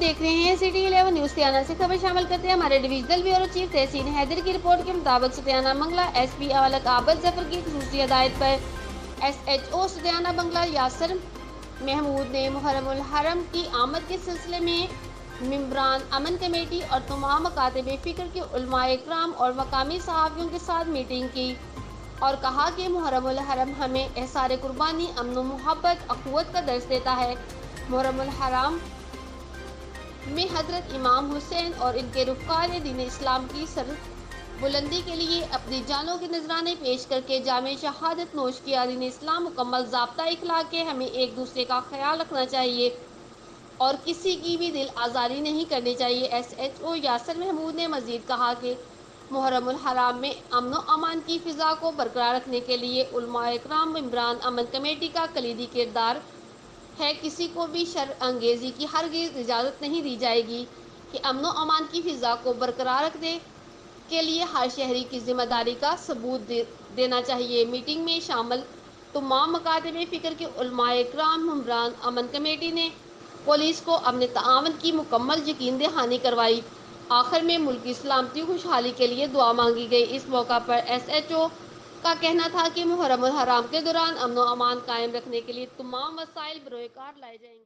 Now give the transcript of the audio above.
देख रहे हैं सिटी 11 न्यूज सतियाना से खबर शामिल करते हैं हमारे डिविजनल ब्यूरो चीफ तहसीन हैदर की रिपोर्ट के मुताबिक सतियाना बंगला एसपी अवलक आबद जफर की खुसूसी हदायत पर एसएचओ सतियाना बंगला यासर महमूद ने मुहर्रम उल हरम की आमद के सिलसिले में मेंबरान अमन कमेटी और तमाम मकातब फ़िक्र के उलमाए इकराम और मकामी सहाफ़ियों के साथ मीटिंग की और कहा कि मुहर्रम उल हरम हमें एहसार कुर्बानी, अमन व मोहब्बत, अखुवत का दर्स देता है। मुहर्रम उल हरम में हज़रत इमाम हुसैन और इनके रुफ़क़ाए दीन इस्लाम की सर बुलंदी के लिए अपनी जानों के नजराने पेश करके जामे शहादत नोश किया। दीन इस्लाम मुकम्मल ज़ाब्ता इखलाक है। हमें एक दूसरे का ख्याल रखना चाहिए और किसी की भी दिल आज़ारी नहीं करनी चाहिए। एसएचओ यासर महमूद ने मज़ीद कहा कि मुहर्रम उल हराम में अमन व अमान की फ़िज़ा को बरकरार रखने के लिए उलमाए इकराम मेंबरान अमन कमेटी का कलीदी किरदार है। किसी को भी शर अंगेज़ी की हरगिज़ इजाज़त नहीं दी जाएगी कि अमन व अमान की फ़िज़ा को बरकरार रखने के लिए हर शहरी की ज़िम्मेदारी का सबूत देना चाहिए। मीटिंग में शामिल तमाम मकातब फ़िक्र के उलमाए इकराम मेंबरान अमन कमेटी ने पुलिस को अपने ताआवन की मुकम्मल यकीन दहानी करवाई। आखिर में मुल्क की सलामती खुशहाली के लिए दुआ मांगी गई। इस मौका पर एसएचओ का कहना था कि मुहर्रम उल हराम के दौरान अमन व अमान कायम रखने के लिए तमाम वसाइल बरोए कार लाए जाएंगे।